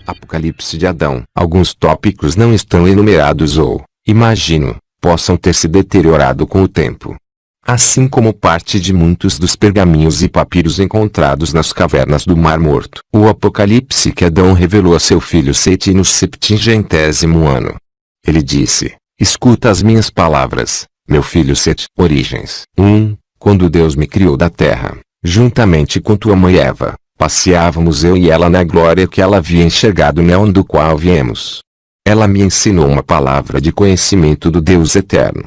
Apocalipse de Adão. Alguns tópicos não estão enumerados ou, imagino, possam ter se deteriorado com o tempo. Assim como parte de muitos dos pergaminhos e papiros encontrados nas cavernas do Mar Morto. O Apocalipse que Adão revelou a seu filho Sete no 70º ano. Ele disse: escuta as minhas palavras, meu filho Sete. Origens 1. Quando Deus me criou da terra, juntamente com tua mãe Eva, passeávamos eu e ela na glória que ela havia enxergado no néon do qual viemos. Ela me ensinou uma palavra de conhecimento do Deus eterno.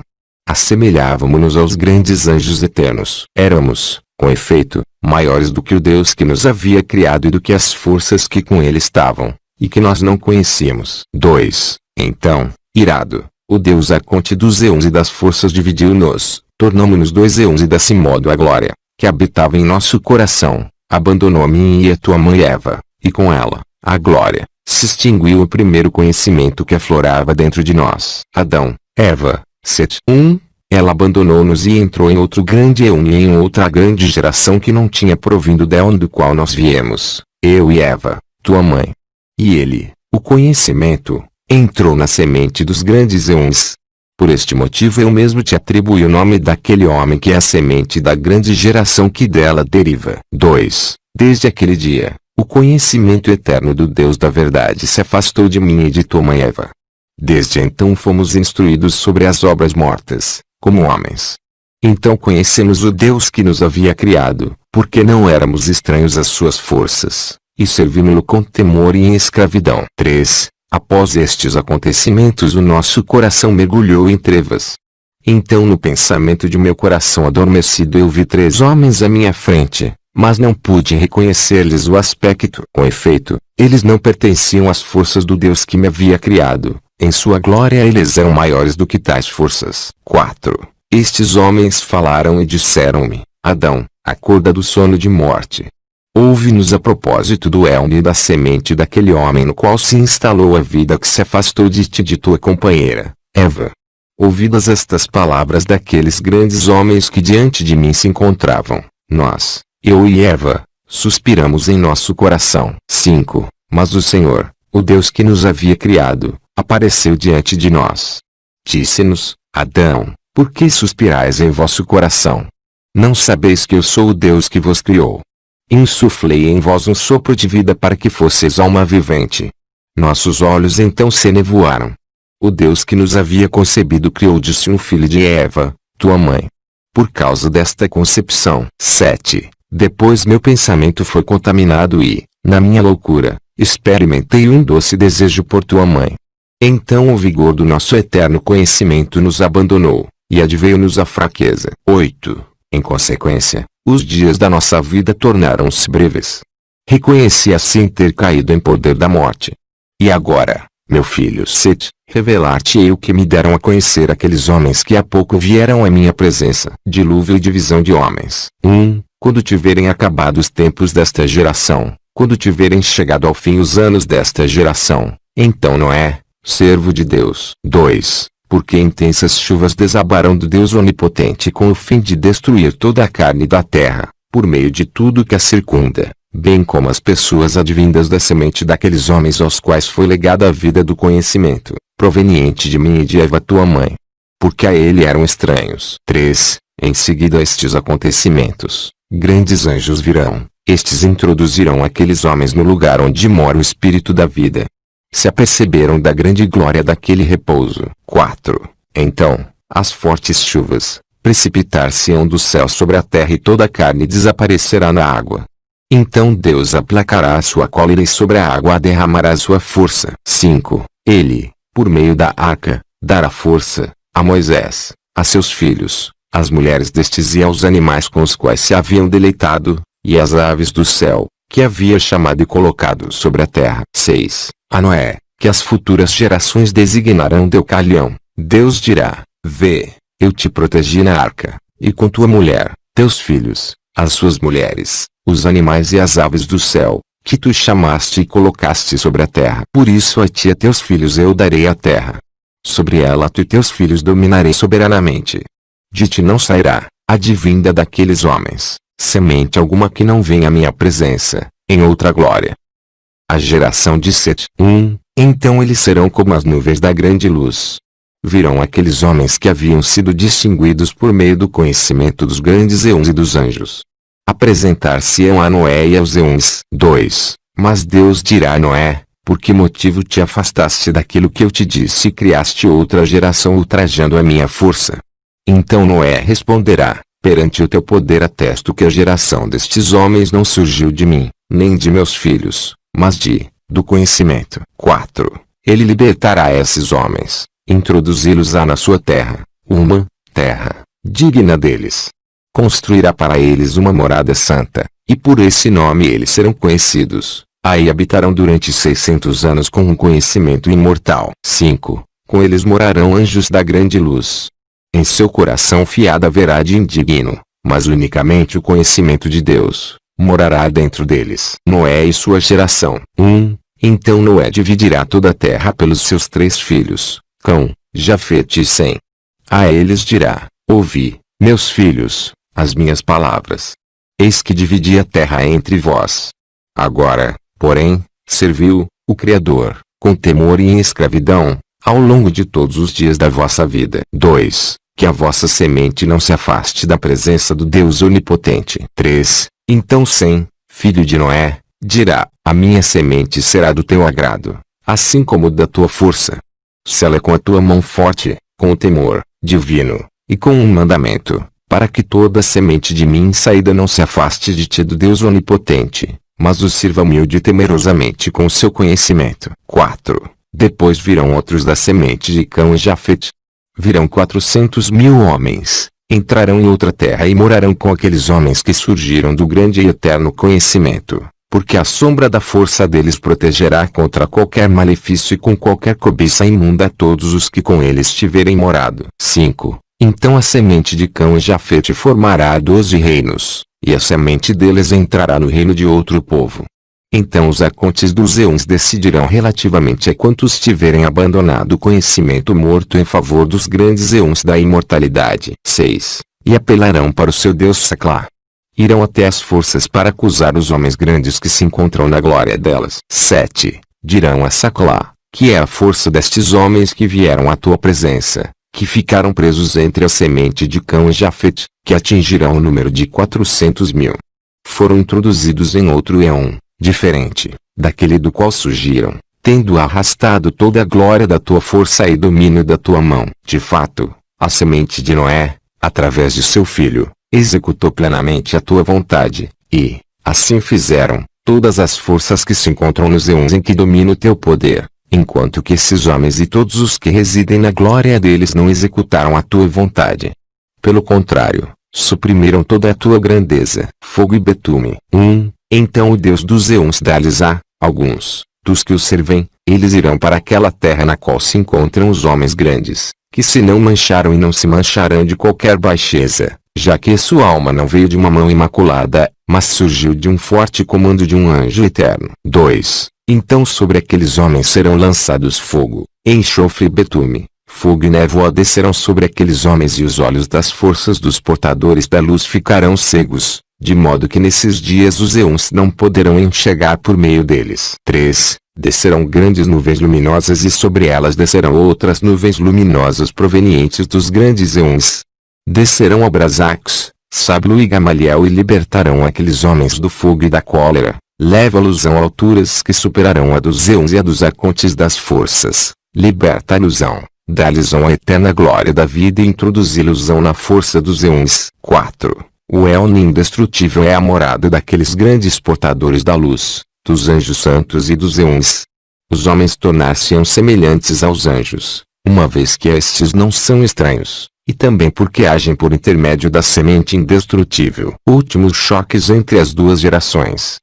Assemelhávamos-nos aos grandes anjos eternos. Éramos, com efeito, maiores do que o Deus que nos havia criado e do que as forças que com ele estavam, e que nós não conhecíamos. 2. Então, irado, o Deus Arconte dos eons e das forças dividiu-nos, tornamo-nos dois eons e desse modo a glória, que habitava em nosso coração, abandonou a mim e a tua mãe Eva, e com ela, a glória, se extinguiu o primeiro conhecimento que aflorava dentro de nós. Adão, Eva, Sete. 1. Ela abandonou-nos e entrou em outro grande eon e em outra grande geração que não tinha provindo da onde do qual nós viemos, eu e Eva, tua mãe. E ele, o conhecimento, entrou na semente dos grandes eons. Por este motivo eu mesmo te atribuí o nome daquele homem que é a semente da grande geração que dela deriva. 2. Desde aquele dia, o conhecimento eterno do Deus da verdade se afastou de mim e de tua mãe Eva. Desde então fomos instruídos sobre as obras mortas, como homens. Então conhecemos o Deus que nos havia criado, porque não éramos estranhos às suas forças, e servimos-lo com temor e em escravidão. 3. Após estes acontecimentos o nosso coração mergulhou em trevas. Então no pensamento de meu coração adormecido eu vi três homens à minha frente, mas não pude reconhecer-lhes o aspecto. Com efeito, eles não pertenciam às forças do Deus que me havia criado. Em sua glória eles eram maiores do que tais forças. 4. Estes homens falaram e disseram-me: Adão, acorda do sono de morte. Ouve-nos a propósito do elmo e da semente daquele homem no qual se instalou a vida que se afastou de ti e de tua companheira, Eva. Ouvidas estas palavras daqueles grandes homens que diante de mim se encontravam, nós, eu e Eva, suspiramos em nosso coração. 5. Mas o Senhor, o Deus que nos havia criado, apareceu diante de nós. Disse-nos: Adão, por que suspirais em vosso coração? Não sabeis que eu sou o Deus que vos criou? Insuflei em vós um sopro de vida para que fosseis alma vivente. Nossos olhos então se nevoaram. O Deus que nos havia concebido criou-disse um filho de Eva, tua mãe. Por causa desta concepção. 7. Depois meu pensamento foi contaminado e, na minha loucura, experimentei um doce desejo por tua mãe. Então o vigor do nosso eterno conhecimento nos abandonou, e adveio-nos a fraqueza. 8. Em consequência, os dias da nossa vida tornaram-se breves. Reconheci assim ter caído em poder da morte. E agora, meu filho Sete, revelar-te-ei o que me deram a conhecer aqueles homens que há pouco vieram à minha presença. Dilúvio e divisão de homens. 1. Quando tiverem acabado os tempos desta geração, quando tiverem chegado ao fim os anos desta geração, então Noé, servo de Deus. 2. Porque intensas chuvas desabaram do Deus onipotente com o fim de destruir toda a carne da terra, por meio de tudo que a circunda, bem como as pessoas advindas da semente daqueles homens aos quais foi legada a vida do conhecimento, proveniente de mim e de Eva tua mãe. Porque a ele eram estranhos. 3. Em seguida a estes acontecimentos, grandes anjos virão, estes introduzirão aqueles homens no lugar onde mora o Espírito da vida. Se aperceberam da grande glória daquele repouso. 4. Então, as fortes chuvas, precipitar-se-ão do céu sobre a terra e toda a carne desaparecerá na água. Então Deus aplacará a sua cólera e sobre a água derramará a sua força. 5. Ele, por meio da arca, dará força, a Moisés, a seus filhos, às mulheres destes e aos animais com os quais se haviam deleitado, e às aves do céu, que havia chamado e colocado sobre a terra. 6. A Noé, que as futuras gerações designarão Deucalião. Deus dirá: vê, eu te protegi na arca, e com tua mulher, teus filhos, as suas mulheres, os animais e as aves do céu, que tu chamaste e colocaste sobre a terra. Por isso a ti e a teus filhos eu darei a terra. Sobre ela tu e teus filhos dominarei soberanamente. De ti não sairá, advinda daqueles homens, semente alguma que não venha à minha presença, em outra glória. A geração de Sete. Então eles serão como as nuvens da grande luz. Virão aqueles homens que haviam sido distinguidos por meio do conhecimento dos grandes eons e dos anjos. Apresentar-se-ão a Noé e aos eons. 2. Mas Deus dirá a Noé: por que motivo te afastaste daquilo que eu te disse e criaste outra geração ultrajando a minha força? Então Noé responderá: perante o teu poder atesto que a geração destes homens não surgiu de mim, nem de meus filhos, mas do conhecimento. 4. Ele libertará esses homens, introduzi-los-á na sua terra, uma terra digna deles. Construirá para eles uma morada santa, e por esse nome eles serão conhecidos. Aí habitarão durante 600 anos com um conhecimento imortal. 5. Com eles morarão anjos da grande luz. Em seu coração fiado haverá de indigno, mas unicamente o conhecimento de Deus morará dentro deles. Noé e sua geração. Então Noé dividirá toda a terra pelos seus 3 filhos, Cão, Jafete e Sem. A eles dirá: ouvi, meus filhos, as minhas palavras. Eis que dividi a terra entre vós. Agora, porém, serviu o Criador, com temor e em escravidão, ao longo de todos os dias da vossa vida. 2. Que a vossa semente não se afaste da presença do Deus Onipotente. 3. Então Sem, filho de Noé, dirá: a minha semente será do teu agrado, assim como da tua força. Sela com a tua mão forte, com o temor divino, e com um mandamento, para que toda semente de mim saída não se afaste de ti do Deus Onipotente, mas o sirva humilde e temerosamente com o seu conhecimento. 4. Depois virão outros da semente de Cão e Jafete. Virão 400.000 homens, entrarão em outra terra e morarão com aqueles homens que surgiram do grande e eterno conhecimento, porque a sombra da força deles protegerá contra qualquer malefício e com qualquer cobiça imunda a todos os que com eles tiverem morado. 5. Então a semente de Cão e Jafete formará 12 reinos, e a semente deles entrará no reino de outro povo. Então os arcontes dos eons decidirão relativamente a quantos tiverem abandonado o conhecimento morto em favor dos grandes eons da imortalidade. 6. E apelarão para o seu Deus Saclá. Irão até as forças para acusar os homens grandes que se encontram na glória delas. 7. Dirão a Saclá, que é a força destes homens que vieram à tua presença, que ficaram presos entre a semente de Cão e Jafete, que atingirão o número de 400.000. Foram introduzidos em outro éon, diferente daquele do qual surgiram, tendo arrastado toda a glória da tua força e domínio da tua mão. De fato, a semente de Noé, através de seu filho, executou plenamente a tua vontade, e, assim fizeram, todas as forças que se encontram nos eons em que domina o teu poder, enquanto que esses homens e todos os que residem na glória deles não executaram a tua vontade. Pelo contrário, suprimiram toda a tua grandeza. Fogo e betume. Então o Deus dos eons dá-lhes a alguns dos que o servem, eles irão para aquela terra na qual se encontram os homens grandes, que se não mancharam e não se mancharão de qualquer baixeza, já que sua alma não veio de uma mão imaculada, mas surgiu de um forte comando de um anjo eterno. 2. Então sobre aqueles homens serão lançados fogo, enxofre e betume. Fogo e névoa descerão sobre aqueles homens e os olhos das forças dos portadores da luz ficarão cegos, de modo que nesses dias os eons não poderão enxergar por meio deles. 3. Descerão grandes nuvens luminosas e sobre elas descerão outras nuvens luminosas provenientes dos grandes eons. Descerão Abrasax, Sablo e Gamaliel e libertarão aqueles homens do fogo e da cólera, leva-los a alturas que superarão a dos eons e a dos arcontes das forças, liberta-los-ão, dá-lhes-ão a eterna glória da vida e introduzi-los-ão na força dos eons. 4. O éon indestrutível é a morada daqueles grandes portadores da luz, dos anjos santos e dos eons. Os homens tornar-se-ão semelhantes aos anjos, uma vez que estes não são estranhos, e também porque agem por intermédio da semente indestrutível. Últimos choques entre as duas gerações.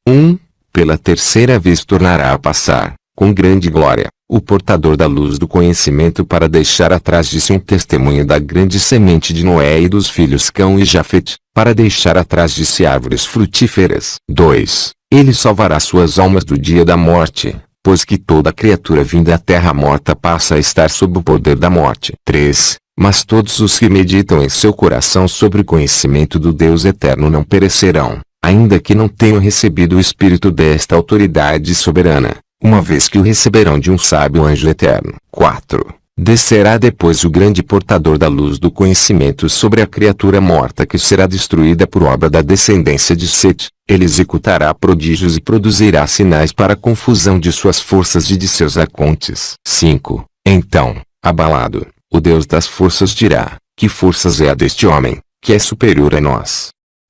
Pela terceira vez tornará a passar, com grande glória, o portador da luz do conhecimento para deixar atrás de si um testemunho da grande semente de Noé e dos filhos Cão e Jafete, para deixar atrás de si árvores frutíferas. 2. Ele salvará suas almas do dia da morte, pois que toda criatura vinda à terra morta passa a estar sob o poder da morte. 3. Mas todos os que meditam em seu coração sobre o conhecimento do Deus eterno não perecerão, ainda que não tenham recebido o espírito desta autoridade soberana, uma vez que o receberão de um sábio anjo eterno. 4. Descerá depois o grande portador da luz do conhecimento sobre a criatura morta que será destruída por obra da descendência de Sete. Ele executará prodígios e produzirá sinais para a confusão de suas forças e de seus arcontes. 5. Então, abalado, o Deus das forças dirá: que forças é a deste homem, que é superior a nós?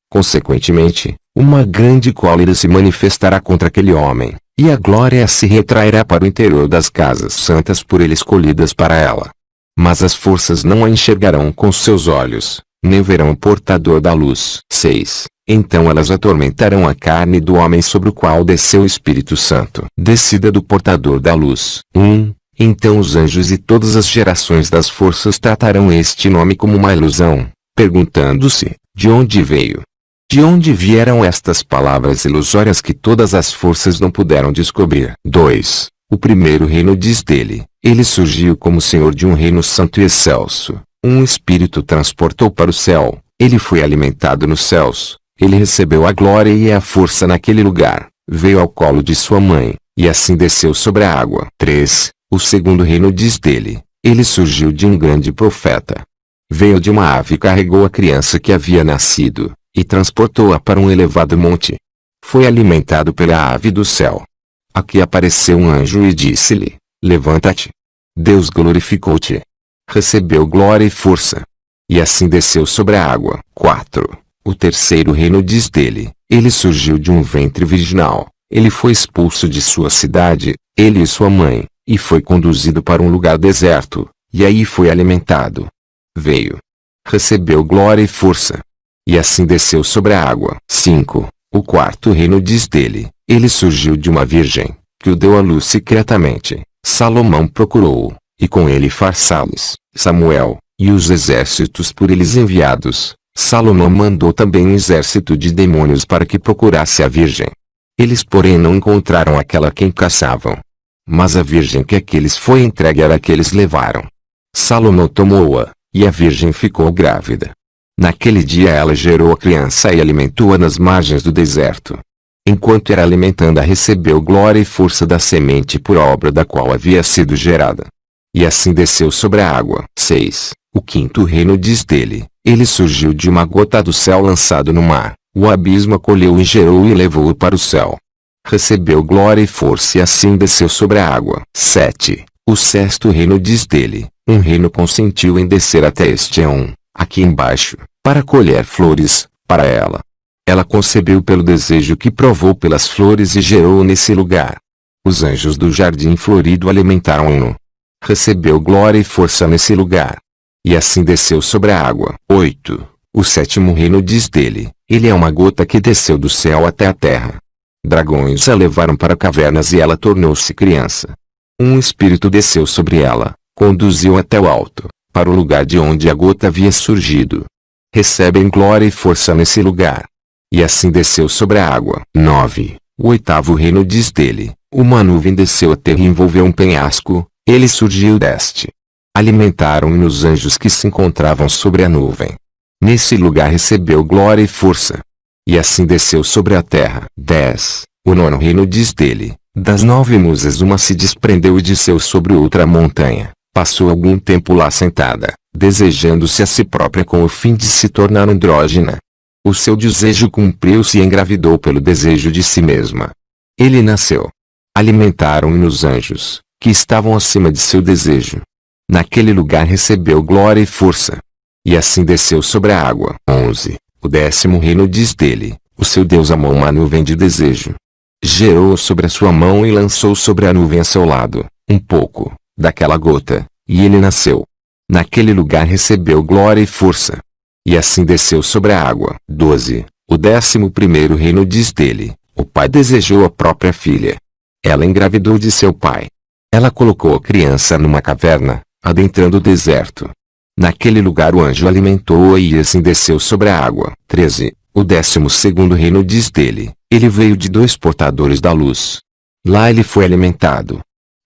Consequentemente, uma grande cólera se manifestará contra aquele homem, e a glória se retrairá para o interior das casas santas por ele escolhidas para ela. Mas as forças não a enxergarão com seus olhos, nem verão o portador da luz. 6. Então elas atormentarão a carne do homem sobre o qual desceu o Espírito Santo. Descida do portador da luz. 1. Então os anjos e todas as gerações das forças tratarão este nome como uma ilusão, perguntando-se: de onde veio? De onde vieram estas palavras ilusórias que todas as forças não puderam descobrir? 2. O primeiro reino diz dele: ele surgiu como senhor de um reino santo e excelso. Um espírito transportou para o céu, ele foi alimentado nos céus, ele recebeu a glória e a força naquele lugar, veio ao colo de sua mãe, e assim desceu sobre a água. 3. O segundo reino diz dele: ele surgiu de um grande profeta. Veio de uma ave e carregou a criança que havia nascido, e transportou-a para um elevado monte. Foi alimentado pela ave do céu. Aqui apareceu um anjo e disse-lhe: levanta-te. Deus glorificou-te. Recebeu glória e força. E assim desceu sobre a água. 4. O terceiro reino diz dele: ele surgiu de um ventre virginal. Ele foi expulso de sua cidade, ele e sua mãe, e foi conduzido para um lugar deserto, e aí foi alimentado. Veio. Recebeu glória e força. E assim desceu sobre a água. 5. O quarto reino diz dele: ele surgiu de uma virgem, que o deu à luz secretamente. Salomão procurou-o, e com ele Farsales, Samuel, e os exércitos por eles enviados. Salomão mandou também um exército de demônios para que procurasse a virgem. Eles porém não encontraram aquela quem caçavam. Mas a virgem que aqueles foi entregue era a que eles levaram. Salomão tomou-a, e a virgem ficou grávida. Naquele dia ela gerou a criança e alimentou-a nas margens do deserto. Enquanto era alimentando-a recebeu glória e força da semente por obra da qual havia sido gerada. E assim desceu sobre a água. 6. O quinto reino diz dele: ele surgiu de uma gota do céu lançado no mar. O abismo acolheu e gerou e levou-o para o céu. Recebeu glória e força e assim desceu sobre a água. 7. O sexto reino diz dele: um reino consentiu em descer até este éon, aqui embaixo, para colher flores, para ela. Ela concebeu pelo desejo que provou pelas flores e gerou nesse lugar. Os anjos do jardim florido alimentaram-no. Recebeu glória e força nesse lugar. E assim desceu sobre a água. 8. O sétimo reino diz dele: ele é uma gota que desceu do céu até a terra. Dragões a levaram para cavernas e ela tornou-se criança. Um espírito desceu sobre ela, conduziu até o alto, para o lugar de onde a gota havia surgido. Recebem glória e força nesse lugar. E assim desceu sobre a água. 9. O oitavo reino diz dele: uma nuvem desceu a terra e envolveu um penhasco, ele surgiu deste. Alimentaram-no os anjos que se encontravam sobre a nuvem. Nesse lugar recebeu glória e força. E assim desceu sobre a terra. 10. O nono reino diz dele: das 9 musas uma se desprendeu e desceu sobre outra montanha. Passou algum tempo lá sentada, desejando-se a si própria com o fim de se tornar andrógina. O seu desejo cumpriu-se e engravidou pelo desejo de si mesma. Ele nasceu. Alimentaram-no os anjos, que estavam acima de seu desejo. Naquele lugar recebeu glória e força. E assim desceu sobre a água. 11. O 10º reino diz dele: o seu Deus amou uma nuvem de desejo. Gerou sobre a sua mão e lançou sobre a nuvem a seu lado, um pouco, daquela gota, e ele nasceu. Naquele lugar recebeu glória e força. E assim desceu sobre a água. 12. O 11º reino diz dele: o pai desejou a própria filha. Ela engravidou de seu pai. Ela colocou a criança numa caverna, adentrando o deserto. Naquele lugar o anjo alimentou-a e assim desceu sobre a água. 13. O 12º reino diz dele: ele veio de 2 portadores da luz. Lá ele foi alimentado.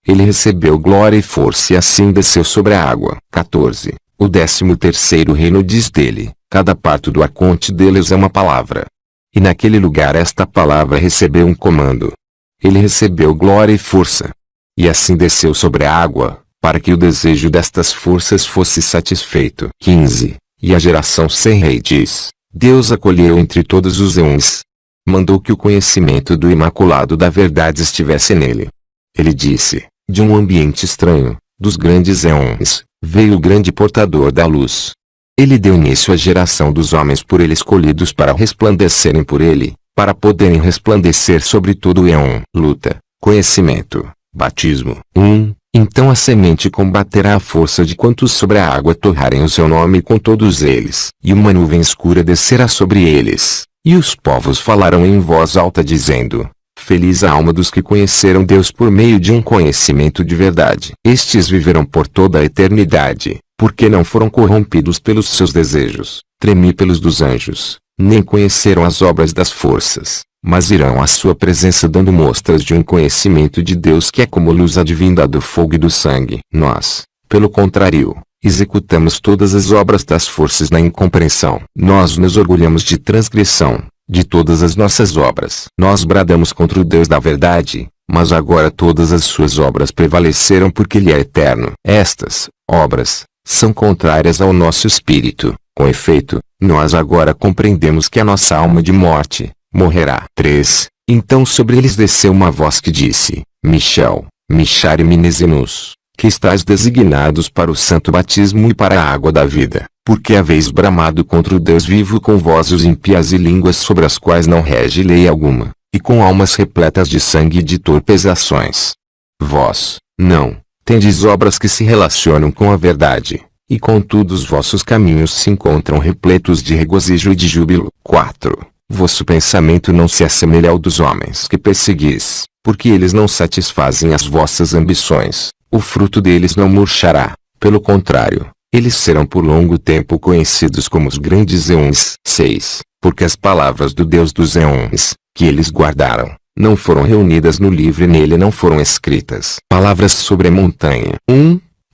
Ele recebeu glória e força e assim desceu sobre a água. 14. O 13º reino diz dele, cada parto do aconte deles é uma palavra. E naquele lugar esta palavra recebeu um comando. Ele recebeu glória e força. E assim desceu sobre a água, para que o desejo destas forças fosse satisfeito. 15. E a geração sem rei diz, Deus acolheu entre todos os eons. Mandou que o conhecimento do Imaculado da Verdade estivesse nele. Ele disse, de um ambiente estranho, dos grandes eons, veio o grande portador da luz. Ele deu início à geração dos homens por ele escolhidos para resplandecerem por ele, para poderem resplandecer sobre todo o éon. Luta, conhecimento, batismo. Então a semente combaterá a força de quantos sobre a água torrarem o seu nome com todos eles. E uma nuvem escura descerá sobre eles, e os povos falarão em voz alta dizendo, feliz a alma dos que conheceram Deus por meio de um conhecimento de verdade. Estes viverão por toda a eternidade, porque não foram corrompidos pelos seus desejos, tremípelos dos anjos, nem conheceram as obras das forças, mas irão à sua presença dando mostras de um conhecimento de Deus que é como luz advinda do fogo e do sangue. Nós, pelo contrário, executamos todas as obras das forças na incompreensão. Nós nos orgulhamos de transgressão, de todas as nossas obras. Nós bradamos contra o Deus da verdade, mas agora todas as suas obras prevaleceram porque Ele é eterno. Estas obras são contrárias ao nosso espírito. Com efeito, nós agora compreendemos que a nossa alma de morte morrerá. 3. Então sobre eles desceu uma voz que disse, Michel, Michare Minezenus, que estáis designados para o santo batismo e para a água da vida, porque haveis bramado contra o Deus vivo com vozes ímpias e línguas sobre as quais não rege lei alguma, e com almas repletas de sangue e de torpes ações. Vós, não, tendes obras que se relacionam com a verdade, e contudo os vossos caminhos se encontram repletos de regozijo e de júbilo. 4. Vosso pensamento não se assemelha ao dos homens que perseguis, porque eles não satisfazem as vossas ambições, o fruto deles não murchará, pelo contrário, eles serão por longo tempo conhecidos como os grandes eons. 6. Porque as palavras do Deus dos eons, que eles guardaram, não foram reunidas no livro e nele não foram escritas palavras sobre a montanha.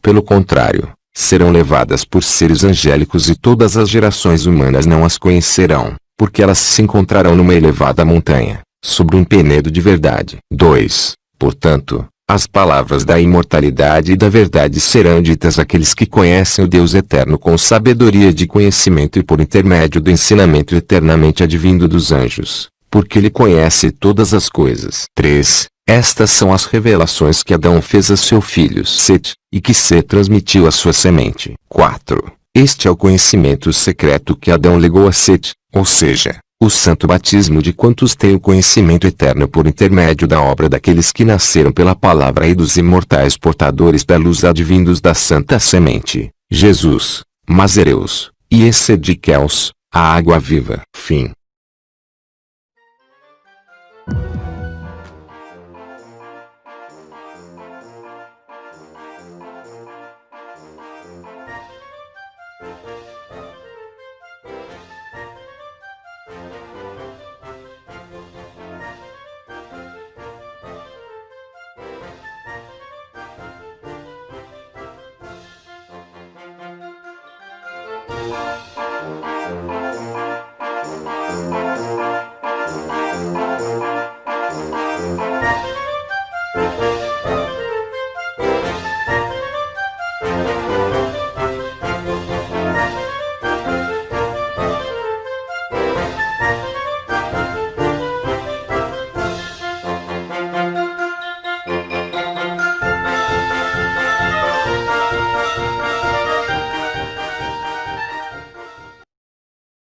Pelo contrário, serão levadas por seres angélicos e todas as gerações humanas não as conhecerão, porque elas se encontrarão numa elevada montanha, sobre um penedo de verdade. 2. Portanto, as palavras da imortalidade e da verdade serão ditas àqueles que conhecem o Deus eterno com sabedoria de conhecimento e por intermédio do ensinamento eternamente advindo dos anjos, porque ele conhece todas as coisas. 3. Estas são as revelações que Adão fez a seu filho Set, e que Set transmitiu à sua semente. 4. Este é o conhecimento secreto que Adão legou a Set, ou seja, o santo batismo de quantos têm o conhecimento eterno por intermédio da obra daqueles que nasceram pela palavra e dos imortais portadores da luz advindos da santa semente, Jesus, Mazereus, e Essediqueus, a água viva. Fim.